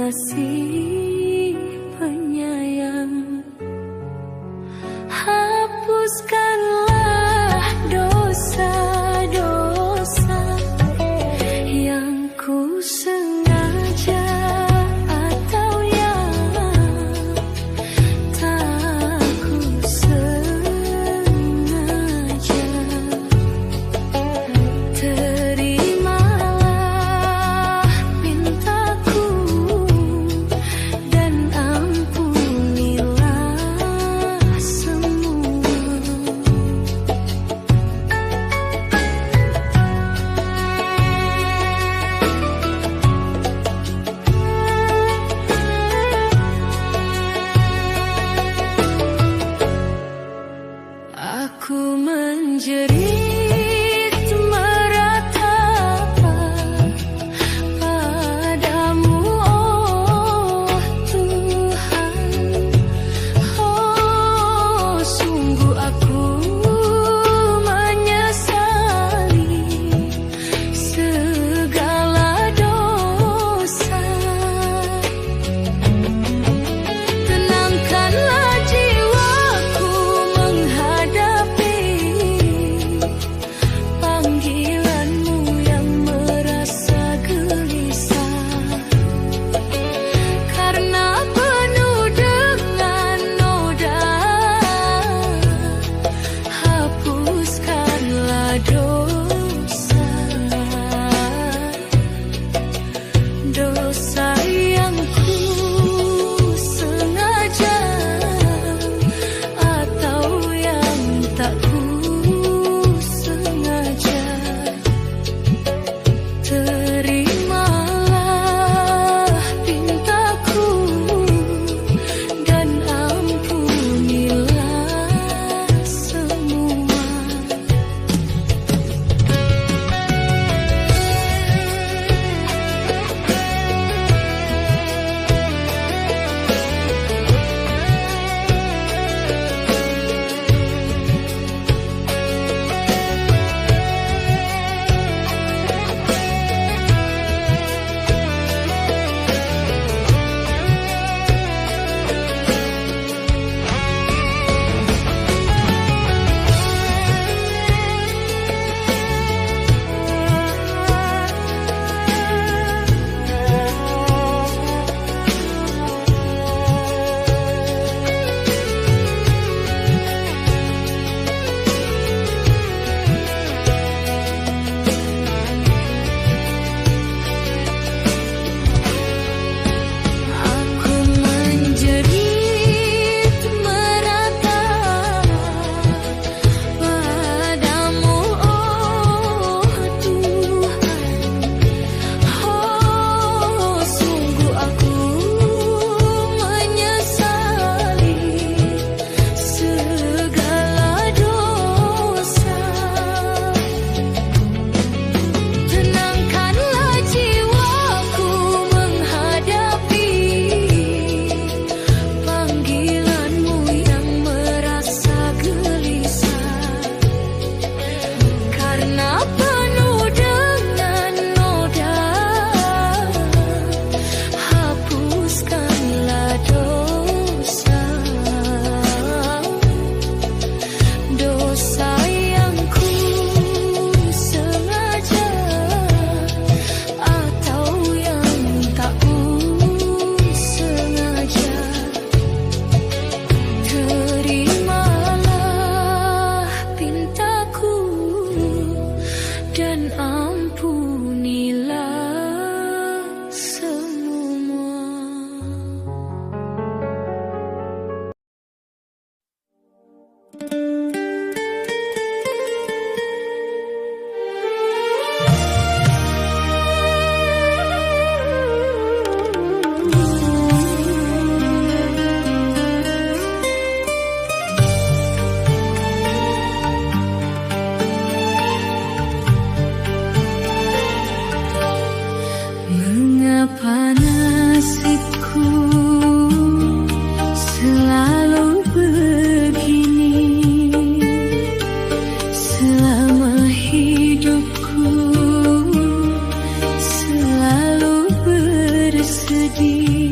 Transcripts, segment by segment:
pengasih penyayang. Hapuskanlah dosa-dosa yang ku sengaja atau yang tak ku sengaja. Terimalah pintaku dan ampunilah semua. Aku menjerit meratapa padamu, oh Tuhan. Oh, sungguh aku menyesali segala dosa. Tenangkanlah jiwaku menghadapi panggilanmu yang merasa gelisah, karena penuh dengan noda. Hapuskanlah dosa yang ku sengaja atau yang tak ku sengaja. Terimalah pintaku dan ampunilah semua. Aku menjerit meratap padamu, oh Tuhan. Oh, sungguh aku menyesali segala dosa. Tenangkanlah jiwaku menghadapi panggilanmu yang merasa gelisah, karena penuh dengan noda. Hapuskanlah dosa yang ku sengaja atau yang tak ku sengaja. Terimalah pintaku dan ampunilah semua. Mengapa nasibku selalu begini? Selama hidupku selalu bersedih.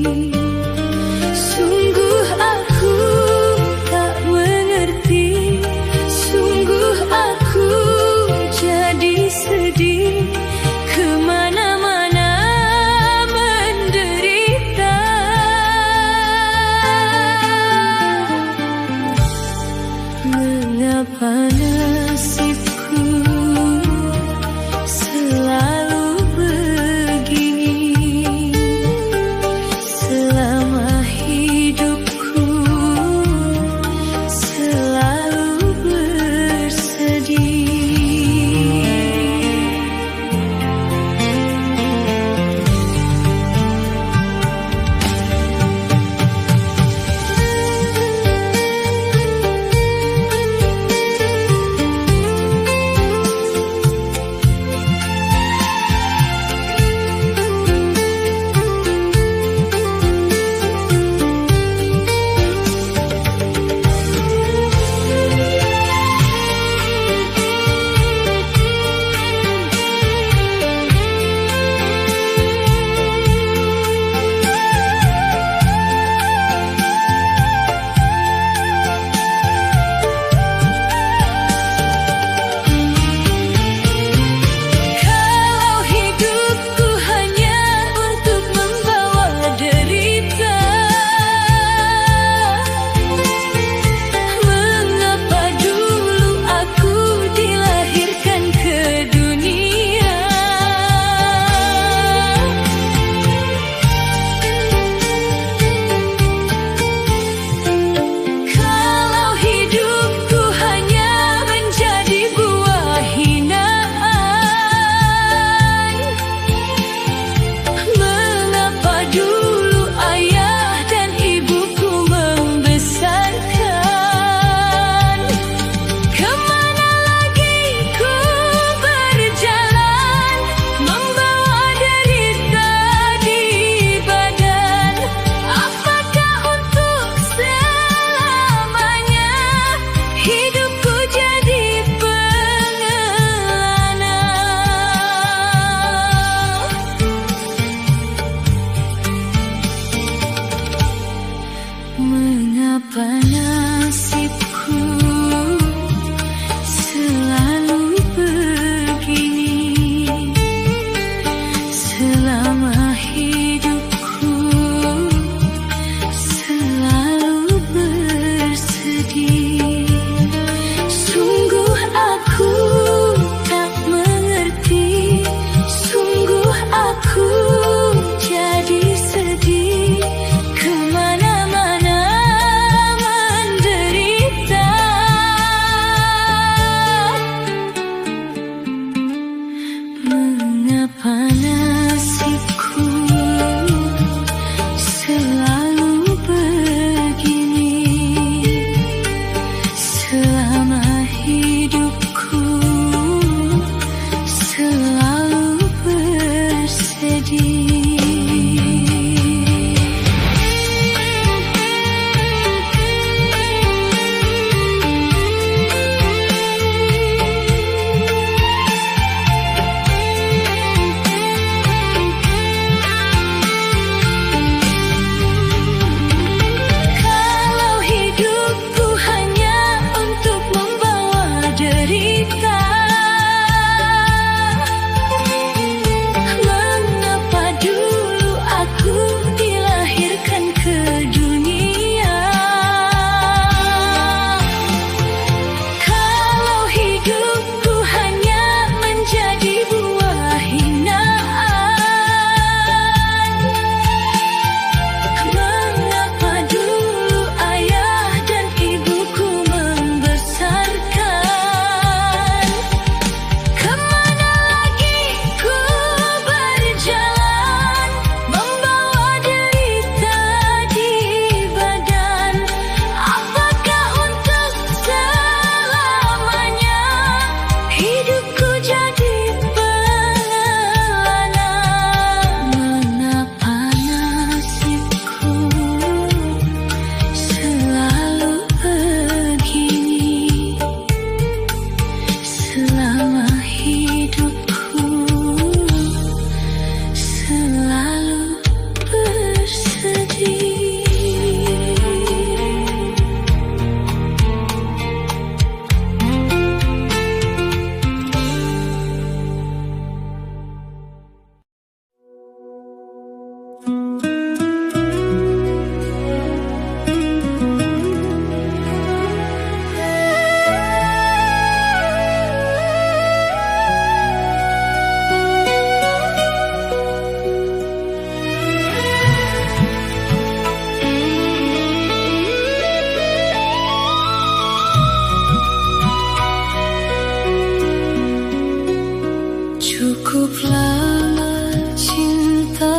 Cukup lama cinta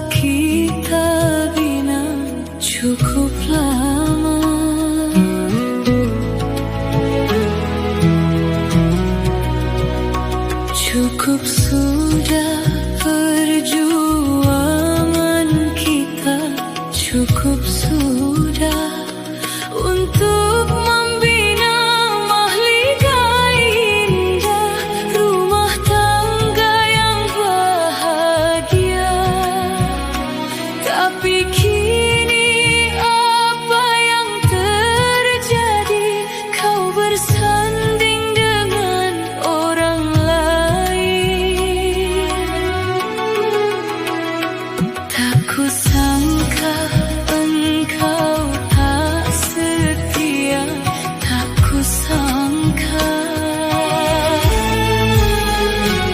kita bina, cukup lama. Cukup sudah perjuangan kita, cukup sudah untuk membina mahligai indah rumah tangga yang bahagia. Tapi kini apa yang terjadi? Kau bersanding dengan orang lain. Tak kusangka engkau tak setia, tak kusangka,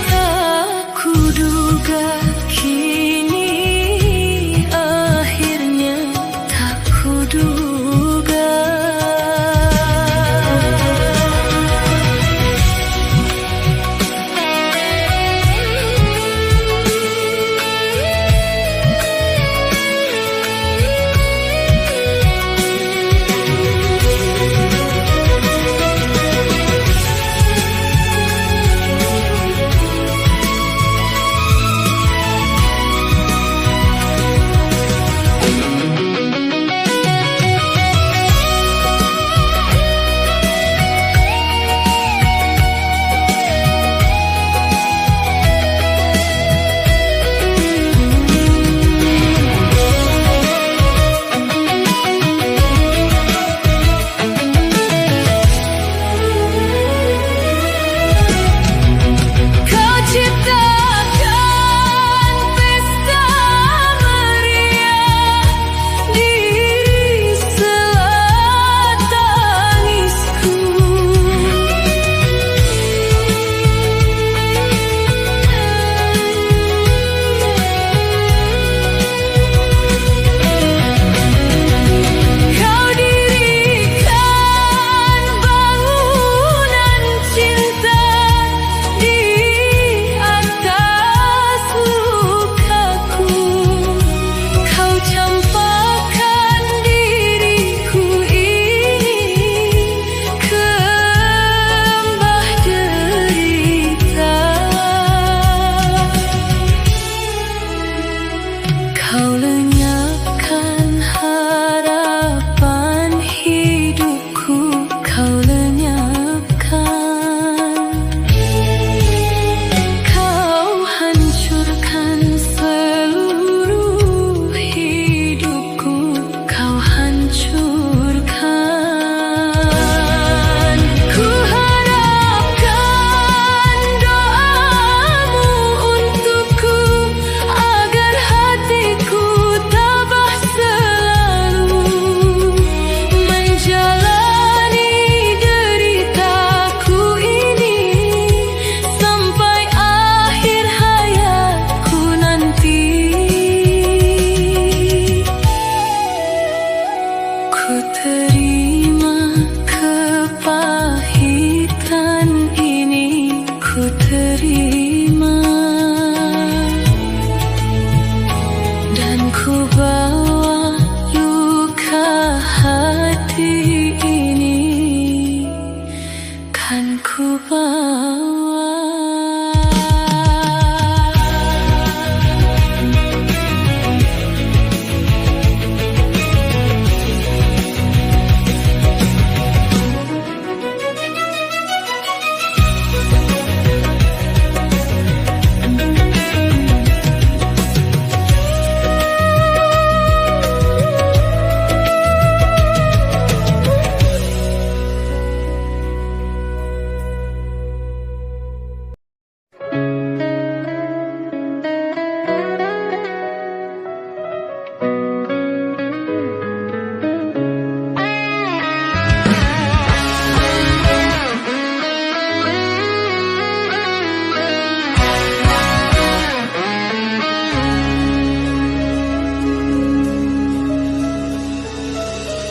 tak kuduga kini akhirnya tak kuduga. Kau lenyapkan harapan hidupku, kau lenyapkan. Kau hancurkan seluruh hidupku, kau hancurkan. Ku harapkan doamu untukku, agar hatiku tabah selalu menjalani deritaku ini sampai akhir hayatku nanti. Ku terima kepahitan ini, ku terima, dan ku bawa luka hati ini, kan ku bawa.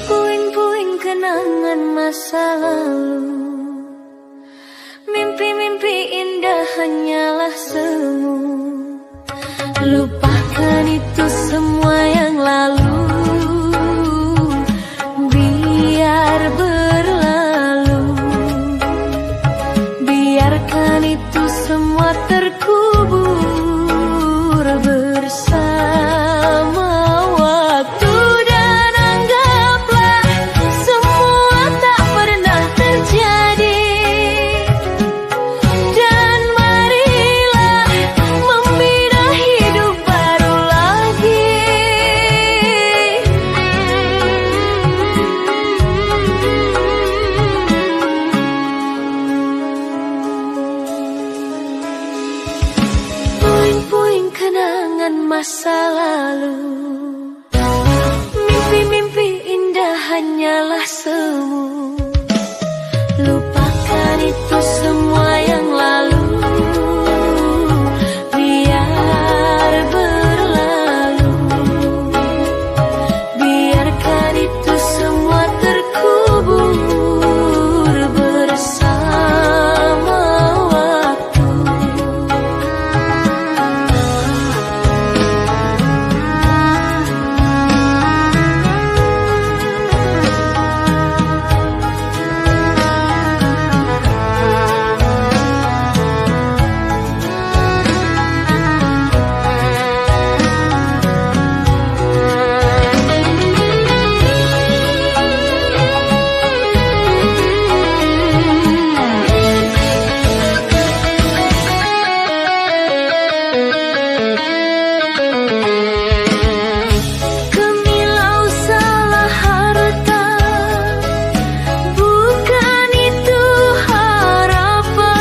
Puing-puing kenangan masa lalu, mimpi-mimpi indah hanyalah semu. Lupakan itu semua yang lalu, biar berlalu. Biarkan itu semua terkubur bersama waktu, dan anggaplah semua tak pernah terjadi. Dan marilah membina hidup baru lagi. Puing-puing kenangan masa lalu, mimpi-mimpi indah hanyalah semu. Lupakan itu semua yang lalu, biar berlalu. Biarkan itu semua terkubur bersama waktu. Gemilau salah harta, bukan itu harapan.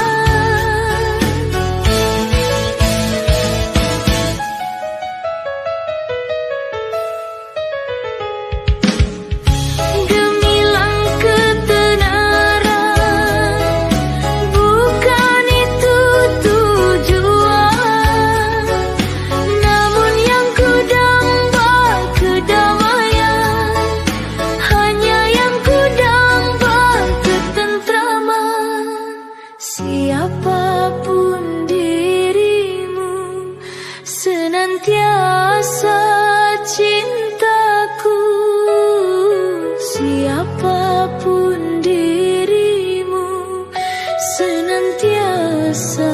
Gemilang ketenaran, bukan itu tujuan. Namun yang kudamba kedamaian, hanya yang kudamba ketentraman. Siapapun dirimu, senantiasa cintaku. Siapapun dirimu, senantiasa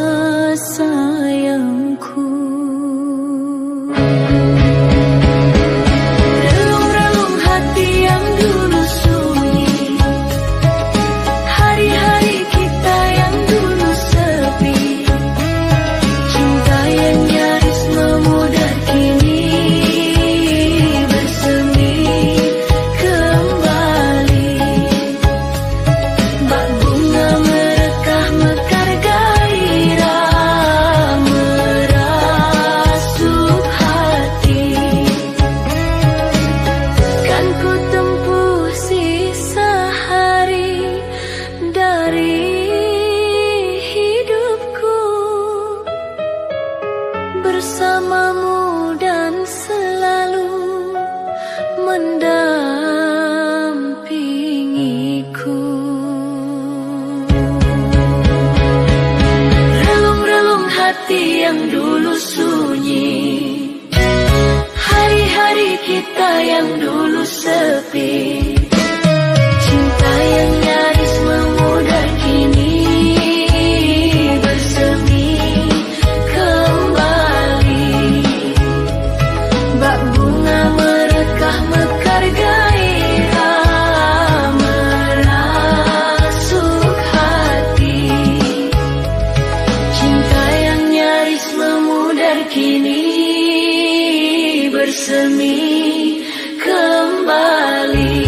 sayangku. kita yang dulu sepi. Cinta yang nyaris memudar kini bersemi kembali. Bak bunga merekah mekar gairah merasuk hati. Cinta yang nyaris memudar kini bersemi kembali.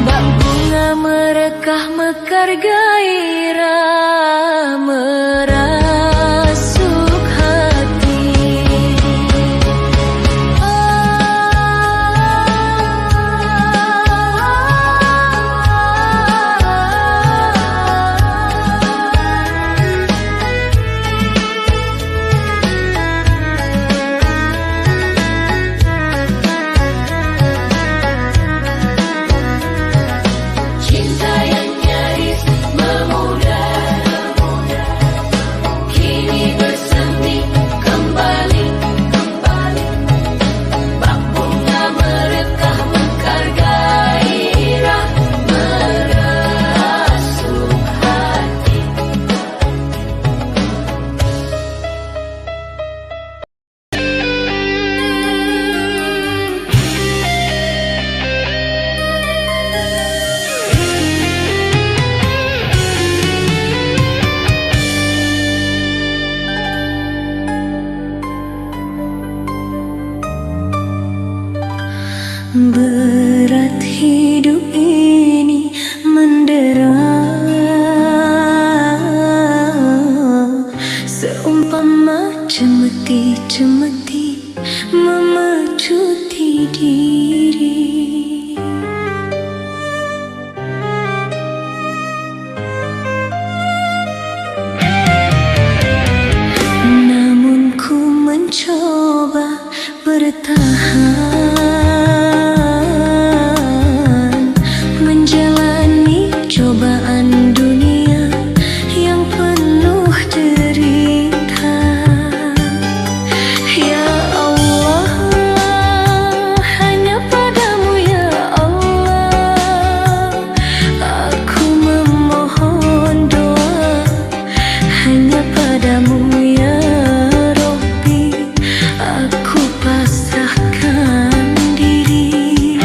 Bak bunga merekah mekar gairah merasuk hati. Cinta yang nyaris memudar kini bersemi kembali. Bak bunga merekah mekar gairah merasuk hati. Berat hidup ini mendera, seumpama cemeti-cemeti memecuti diri. Namun ku mencoba bertahan, menjalani cobaan dunia yang penuh derita. Ya Allah, hanya padamu ya Allah aku memohon doa, hanya padamu ya Rabbi aku pasrahkan diri.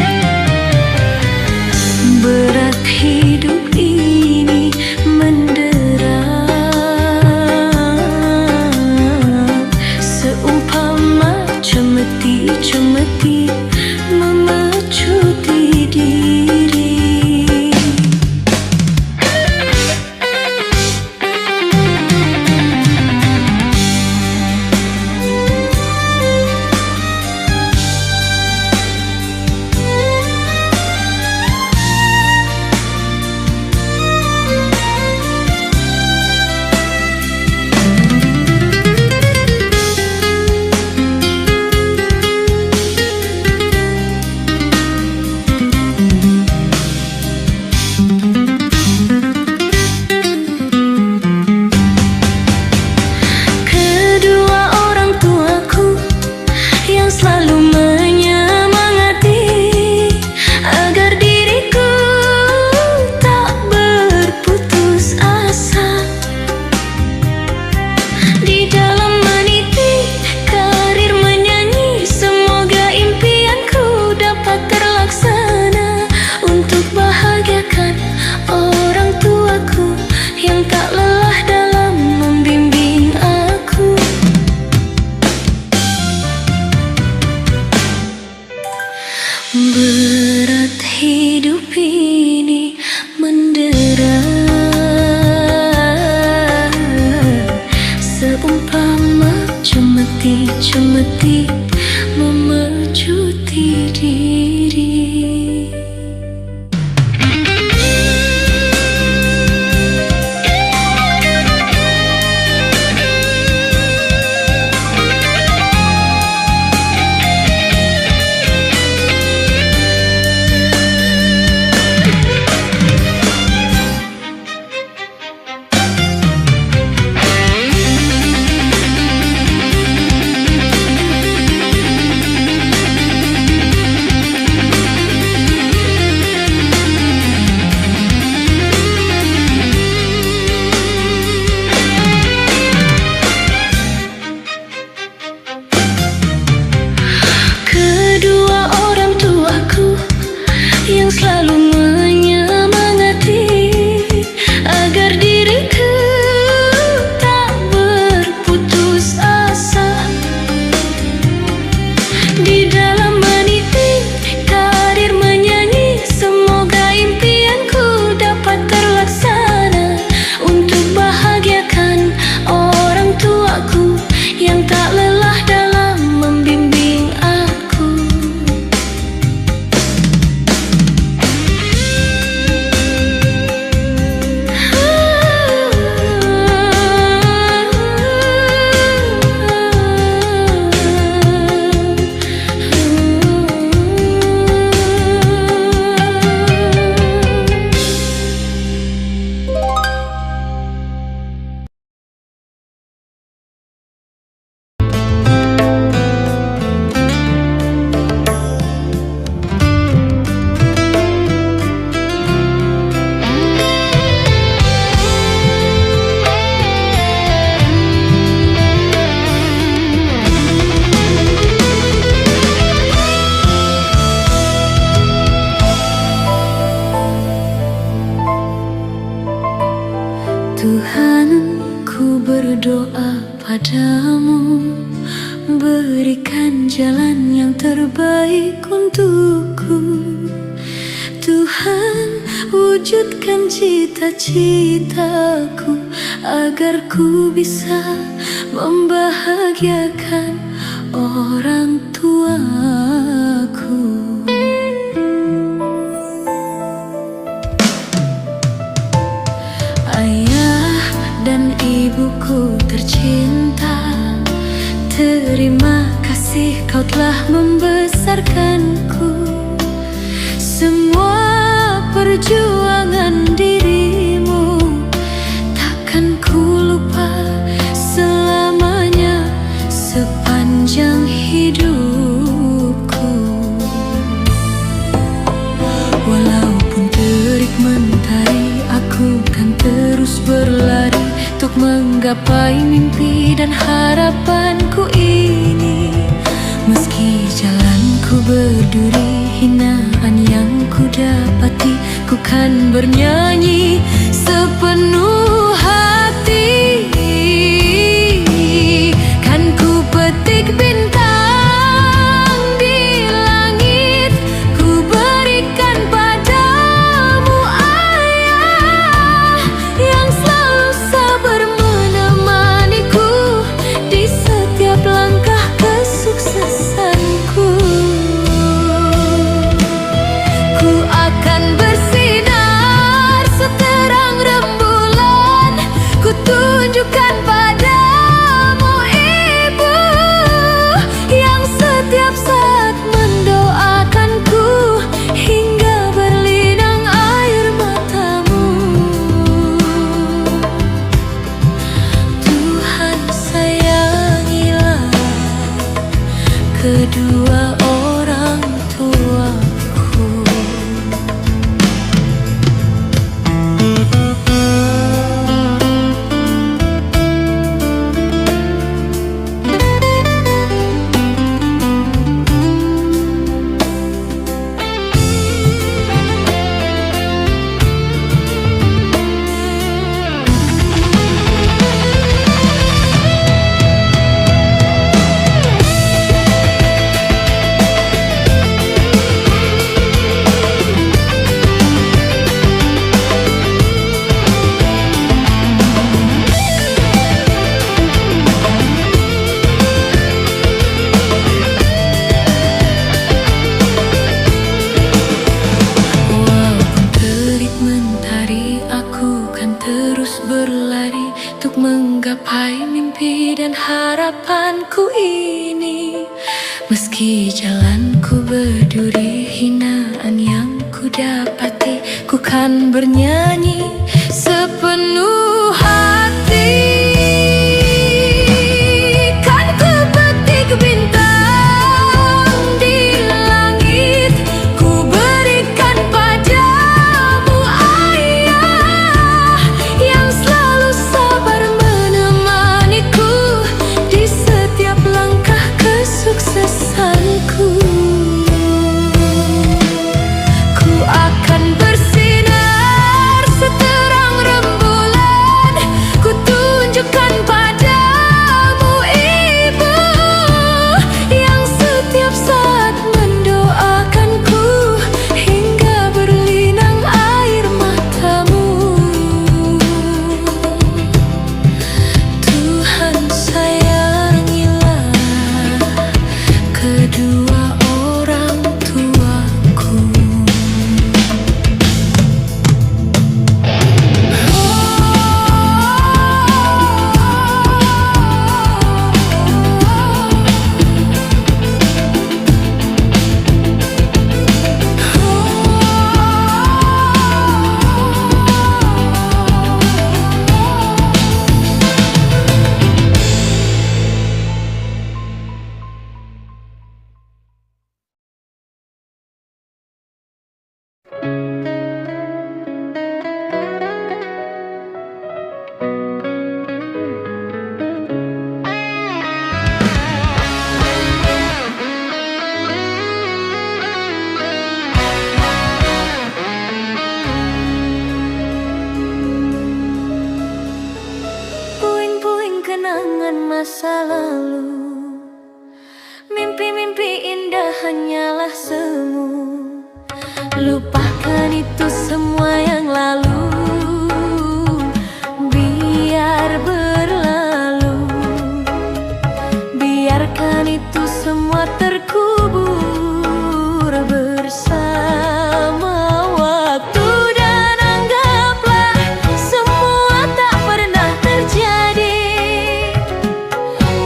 Berat hidup ini mendera, seumpama cemeti-cemeti memecuti diri. Kedua orang tuaku yang selalu menyemangati agar diriku tak berputus asa di dalam meniti karir menyanyi. Semoga impianku dapat terlaksana untuk bahagiakan orang tuaku yang tak lelah dalam membimbing aku. Berat hidup ini mendera, seumpama cemeti-cemeti memecuti diri. jalan yang terbaik untukku. Tuhan, wujudkan cita-citaku agar ku bisa membahagiakan orang tuaku. Ayah dan ibuku tercinta, terima kasih kau telah membesarkanku. Semua perjuangan dirimu takkan ku lupa selamanya sepanjang hidupku. Walaupun terik mentari, aku kan terus berlari untuk menggapai mimpi dan harapanku ini. Meski jalanku berduri, hinaan yang ku dapati, ku kan bernyanyi sepenuh hati. Kan ku petik bintang di langit, ku berikan padamu ayah yang selalu sabar menemaniku di setiap langkah kesuksesanku. Ku akan bersinar seterang rembulan, ku tunjukkan padamu ibu yang setiap saat mendoakanku hingga berlinang air matamu. Tuhan, sayangilah kedua orang tuaku. Terus berlari untuk menggapai mimpi dan harapanku ini. Meski jalanku berduri, hinaan yang ku dapati, ku kan bernyanyi sepenuh hati. Kan ku petik bintang di langit, ku berikan padamu ayah yang selalu sabar menemaniku di setiap langkah kesuksesanku. Ku akan bersinar seterang rembulan, ku tunjukkan padamu ibu yang setiap saat mendoakanku hingga berlinang air matamu. Tuhan, sayangilah kedua hanyalah semu. Lupakan itu semua yang lalu, biar berlalu. Biarkan itu semua terkubur bersama waktu, dan anggaplah semua tak pernah terjadi.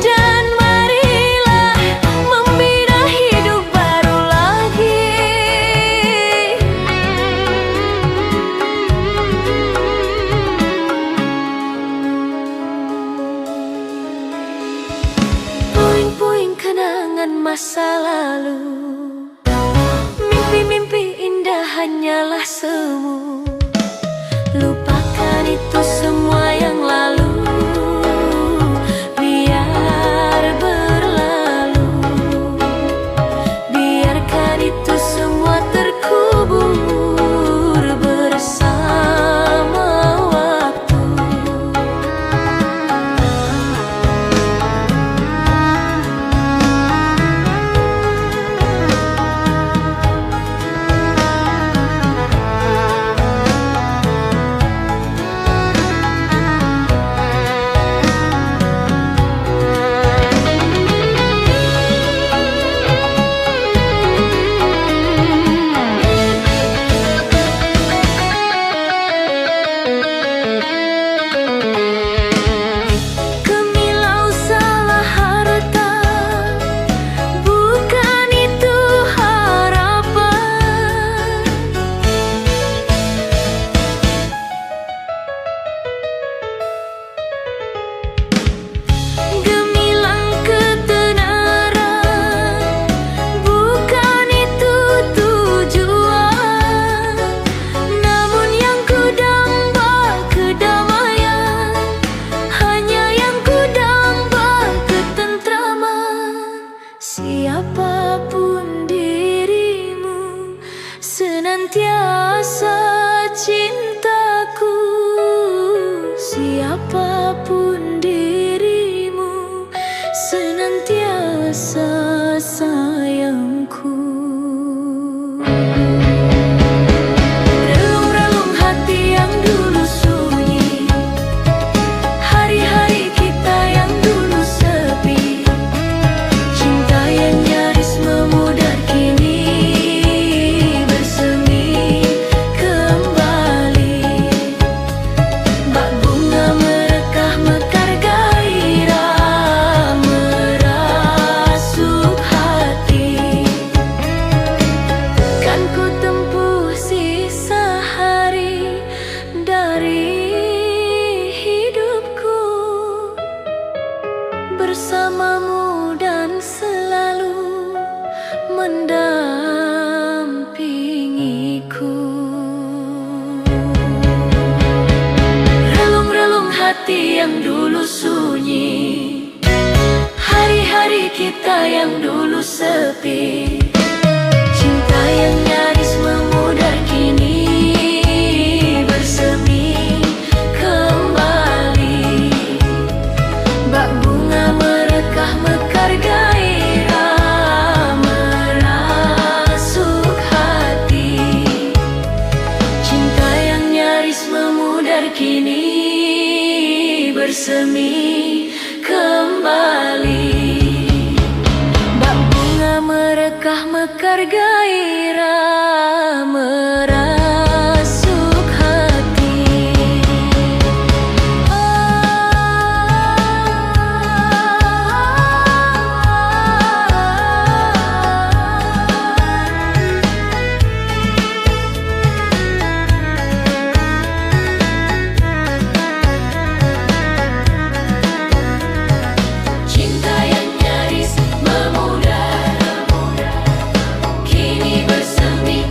Dan marilah membina hidup baru lagi. Puing-puing kenangan masa lalu, mimpi-mimpi indah hanyalah semu. Lupakan itu semua yang lalu, biar berlalu. Biarkan itu semua terkubur bersama waktu. Gemilau salah harta, bukan itu harapan. Gemilang ketenaran, bukan itu tujuan. Namun yang kudamba kedamaian, hanya yang kudamba ketentraman. Siapapun dirimu, senantiasa cintaku. Siapapun dirimu, senantiasa sayangku. Relung-relung hati yang dulu sunyi, hari-hari kita yang dulu sepi. Cinta yang nyaris memudar kini bersemi kembali. Bak bunga merekah mekar gairah merasuk hati. Kan ku tempuh sisa hari dari hidupku bersamamu dan selalu mendampingiku. Relung-relung hati yang dulu sunyi, hari-hari kita yang dulu sepi. Cinta yang nyaris memudar kini bersemi kembali. Bak bunga merekah mekar gairah merasuk hati. Cinta yang nyaris memudar kini bersemi kembali. Bak bunga merekah mekar gairah merasuk hati. Cinta yang nyaris memudar kini bersemi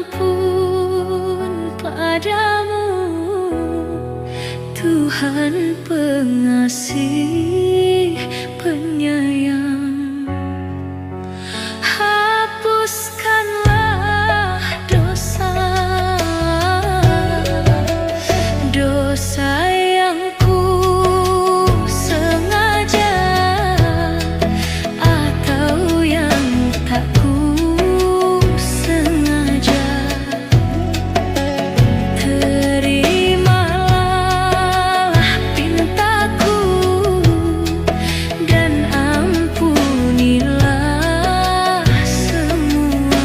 ampun padamu, Tuhan pengasih penyayang. Hapuskanlah dosa, dosa yang ku sengaja atau yang tak ku sengaja. Terimalah pintaku dan ampunilah semua.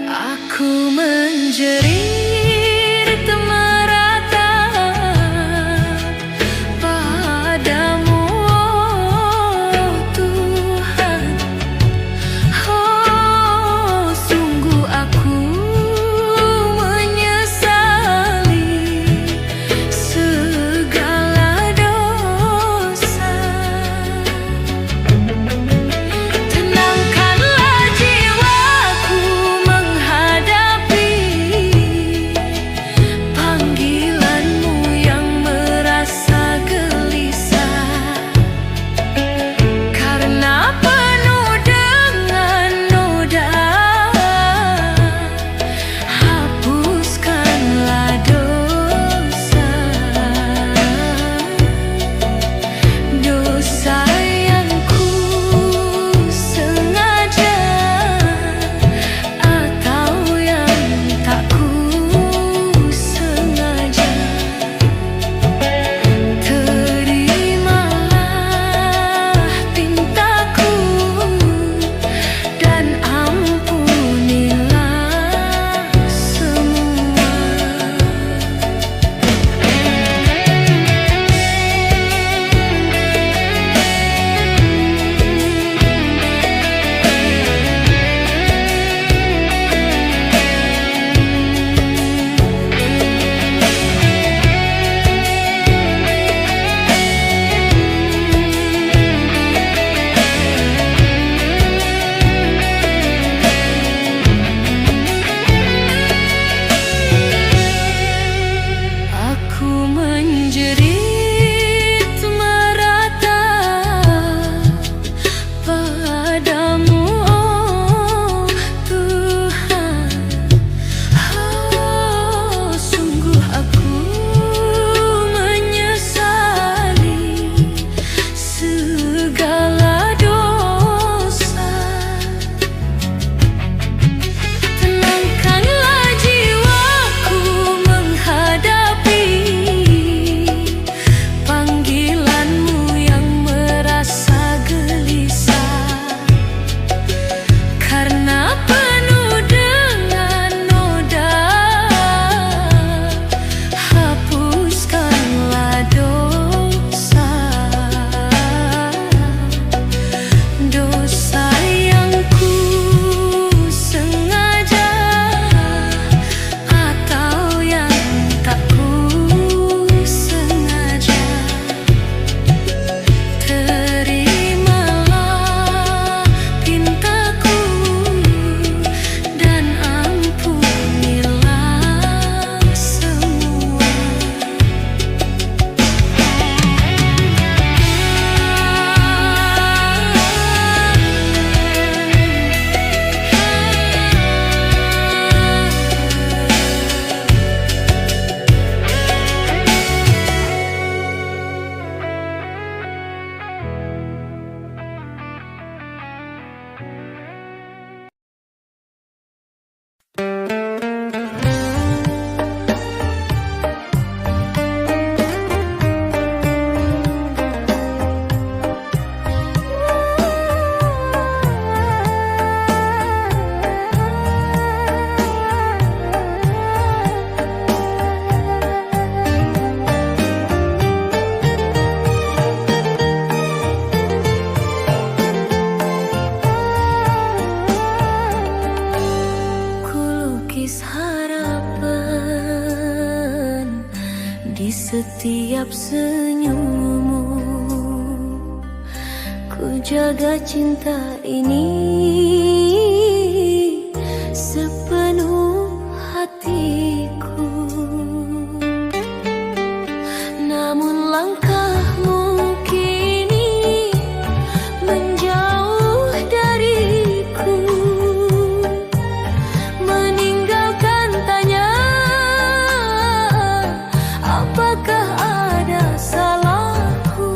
Aku menjerit meratap padamu, oh Tuhan. Oh, sungguh aku menyesali segala dosa. Tenangkanlah jiwaku menghadapi di setiap senyummu. Ku jaga cinta ini sepenuh hatiku. Namun langkahmu kini menjauh dariku, meninggalkan tanya apakah ada salahku.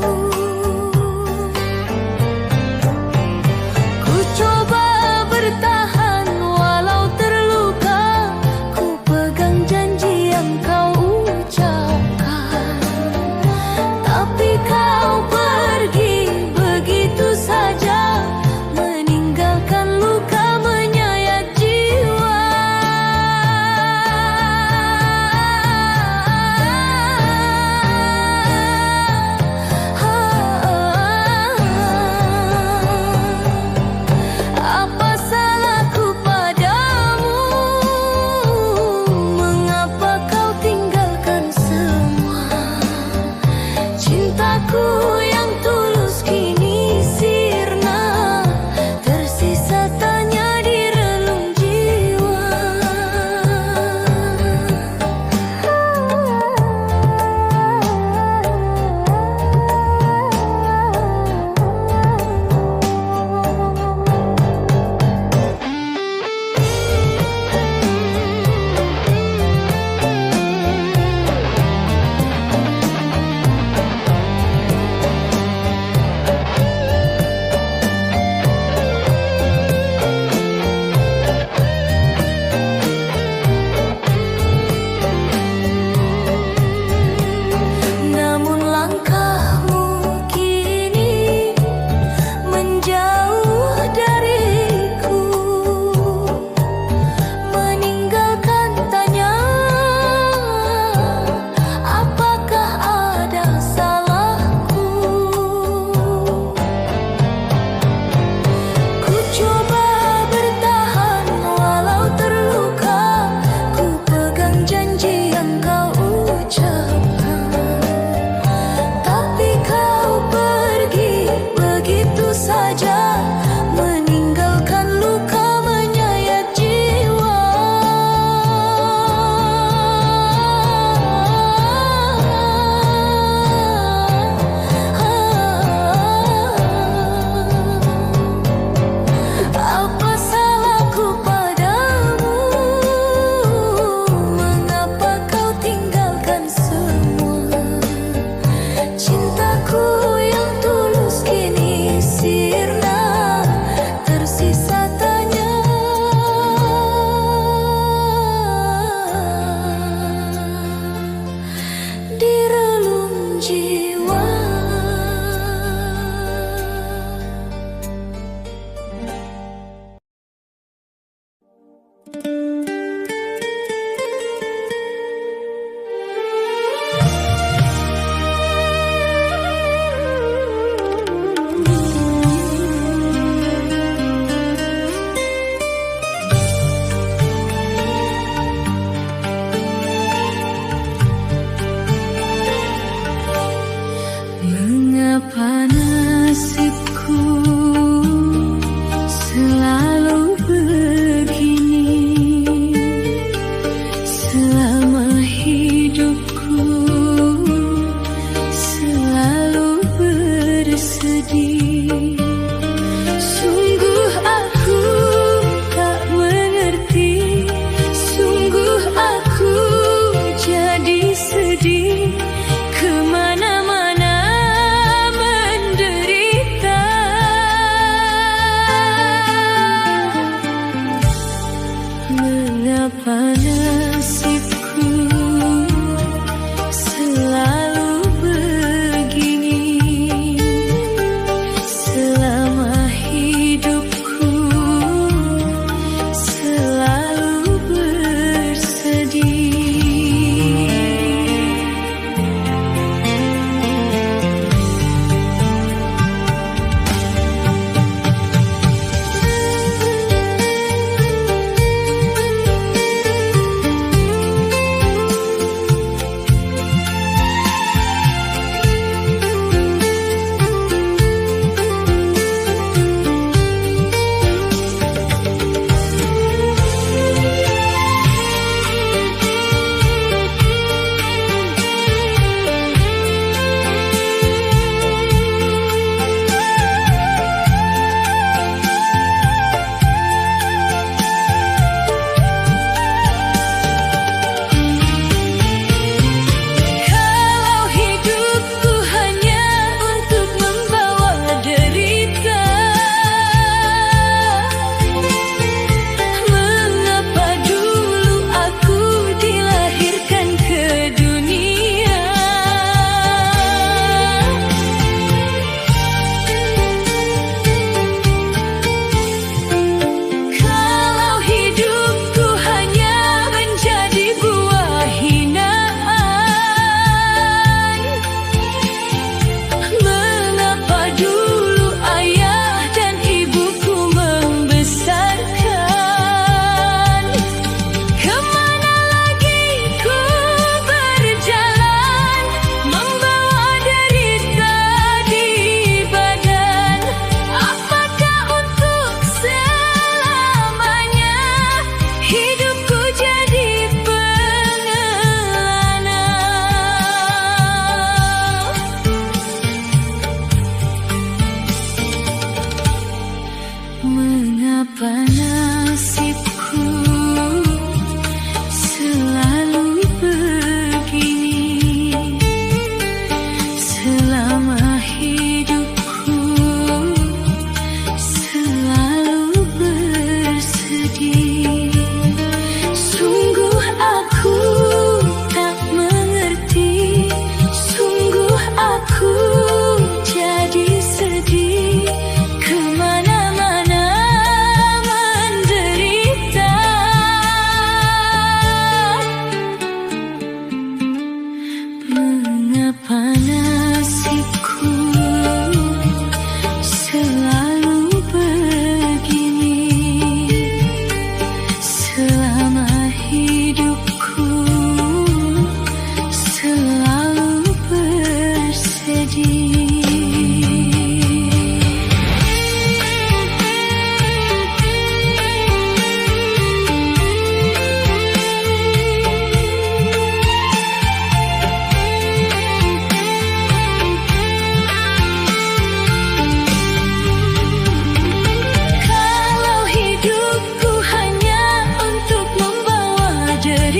Ku coba bertahan walau terluka, ku pegang janji yang kau ucapkan, tapi kau pergi begitu saja, meninggalkan luka menyayat jiwa. Apa salahku padamu? Mengapa kau tinggalkan semua? Cintaku yang tulus kini sirna, tersisa tanya di relung jiwa. Namun langkahmu kini menjauh dariku, meninggalkan tanya apakah ada salahku. Ku coba bertahan walau terluka, ku pegang janji yang kau ucapkan, tapi kau pergi begitu saja, meninggalkan luka menyayat jiwa. Apa salahku padamu? Mengapa kau tinggalkan semua? Cintaku yang tulus kini sirna, tersisa tanya di relung jiwa. Mengapa nasibku selalu begini? Selama hidupku selalu bersedih. Sungguh aku tak mengerti, sungguh aku jadi sedih, kemana-mana menderita. Mengapa nasibku selalu begini? Selama hidupku selalu bersedih.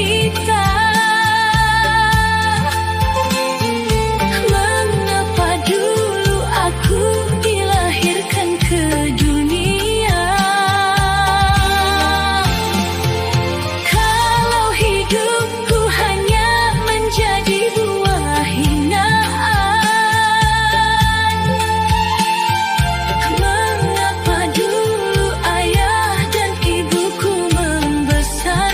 menderita. Mengapa dulu aku dilahirkan ke dunia? Kalau hidupku hanya menjadi buah hinaan. Mengapa dulu ayah dan ibuku membesarkan?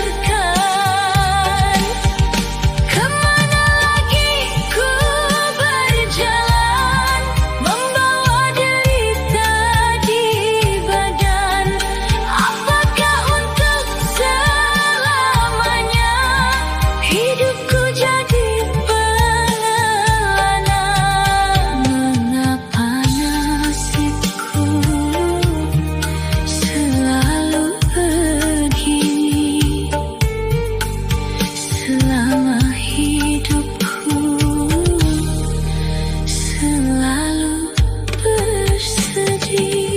Kemana lagi ku berjalan, membawa derita di badan? Apakah untuk selamanya hidupku jadi pengelana? Mengapa nasibku selalu begini? Selama hidupku selalu bersedih.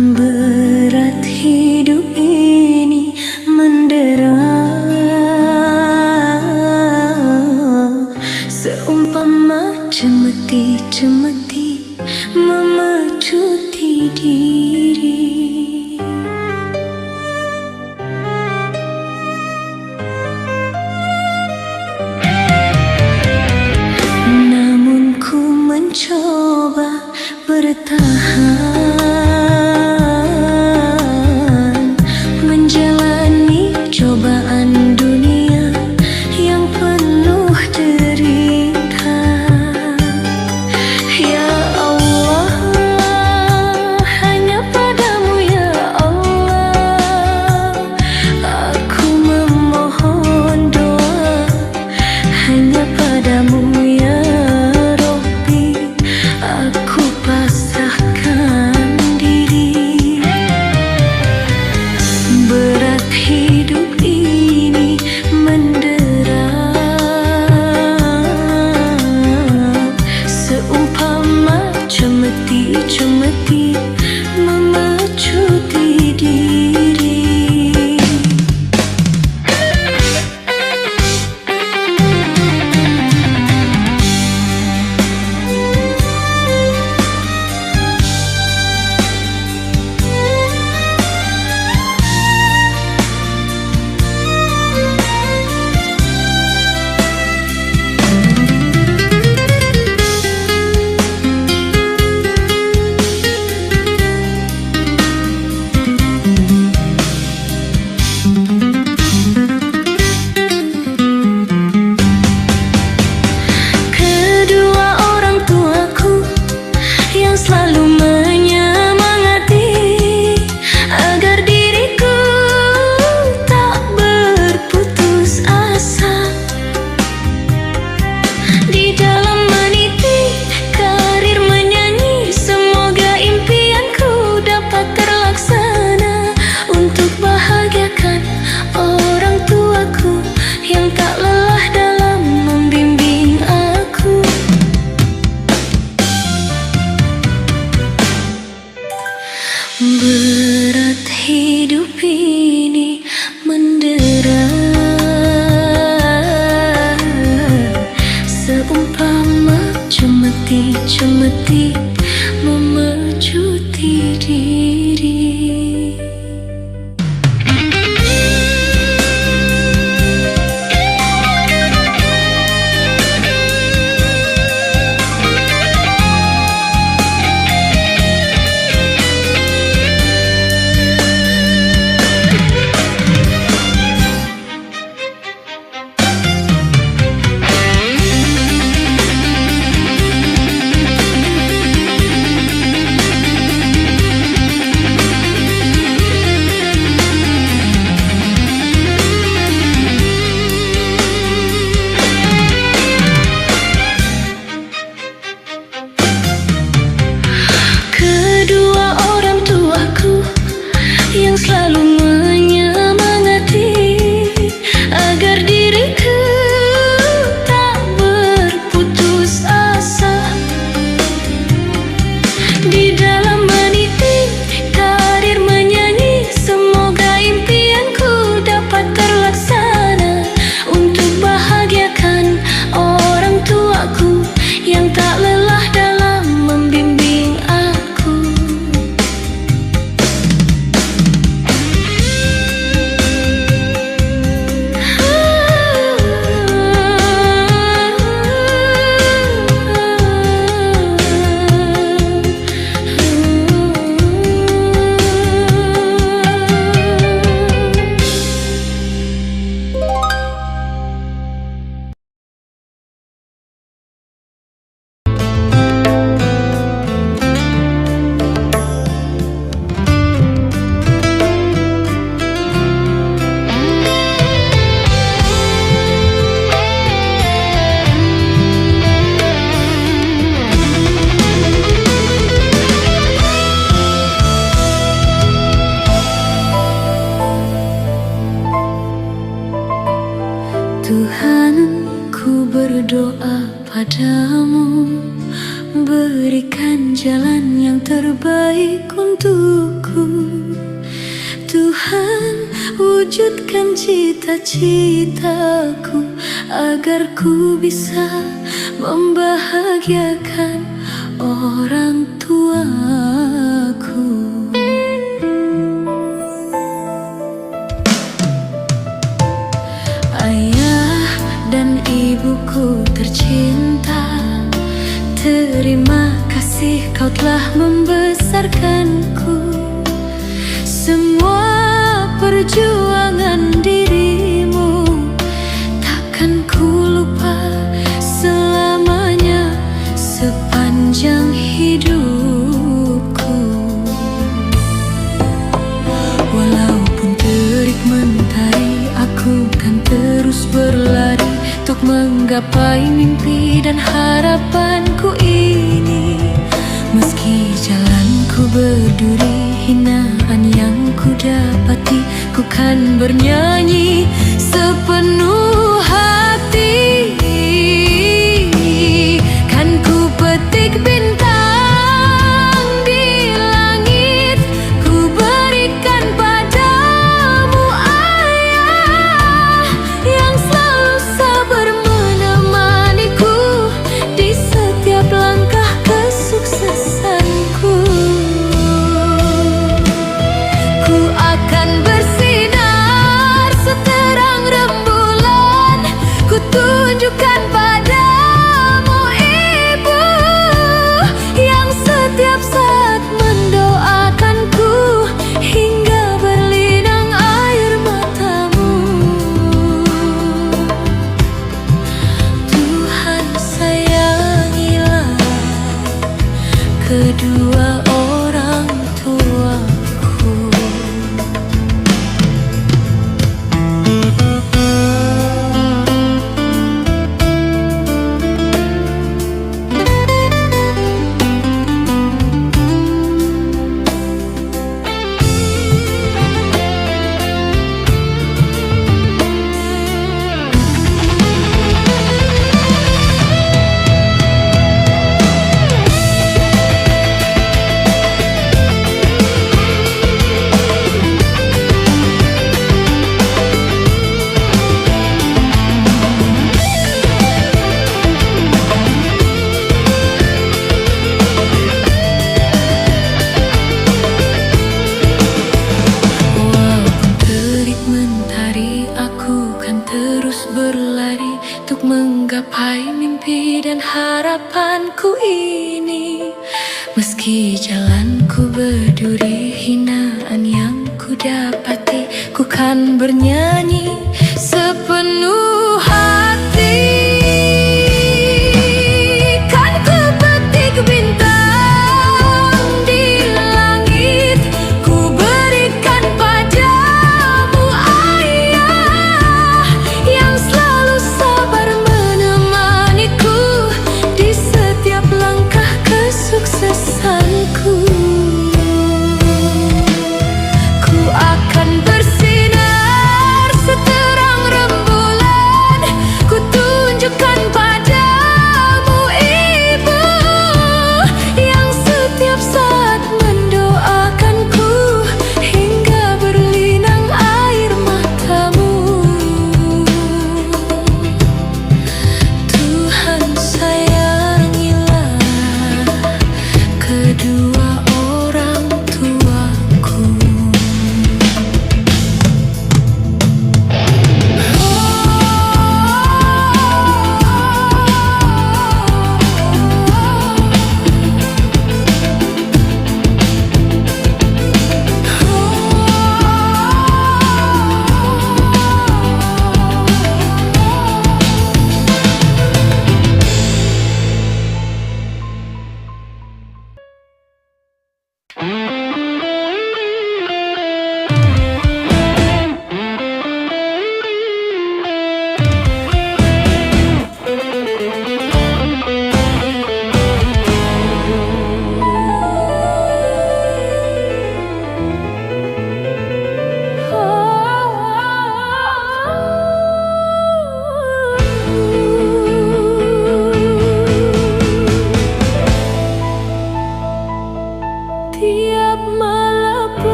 Berat hidup ini mendera, seumpama cemeti-cemeti memecuti diri. Namun ku mencoba bertahan, menjalani cobaan dunia yang penuh derita. Ya Allah, hanya padamu ya Allah aku memohon doa, hanya padamu ya Rabbi aku pasrahkan diri. Berat hidup ini mendera, seumpama cemeti-cemeti memecuti diri. Kedua orang tuaku yang selalu menyemangati agar diriku tak berputus asa di dalam meniti karir menyanyi. Semoga impianku dapat terlaksana untuk bahagiakan orang tuaku yang tak lelah dalam membimbing aku. Berat hidup ini mendera, seumpama cemeti-cemeti memecuti diri. Tuhan, ku berdoa padamu, berikan jalan yang terbaik untukku. Tuhan, wujudkan cita-citaku agar ku bisa membahagiakan orang tuaku. Ayah dan ibuku tercinta, terima kasih kau telah membesarkanku. Semua perjuangan dirimu takkan ku lupa selamanya sepanjang hidupku. Walaupun terik mentari, aku kan terus berlari untuk menggapai mimpi dan harapanku ini. Meski jalanku berduri, hinaan yang ku dapati, ku kan bernyanyi sepenuh hati. Kan ku petik bintang di langit, ku berikan padamu ayah yang selalu sabar menemaniku di setiap langkah kesuksesanku. Ku akan bersinar seterang rembulan, ku tunjukkan padamu ibu yang setiap saat mendoakanku hingga berlinang air matamu. Tuhan, sayangilah kedua orang tuaku. Berlari untuk menggapai mimpi dan harapanku ini. Meski jalanku berduri, hinaan yang ku dapati, ku kan bernyanyi sepenuh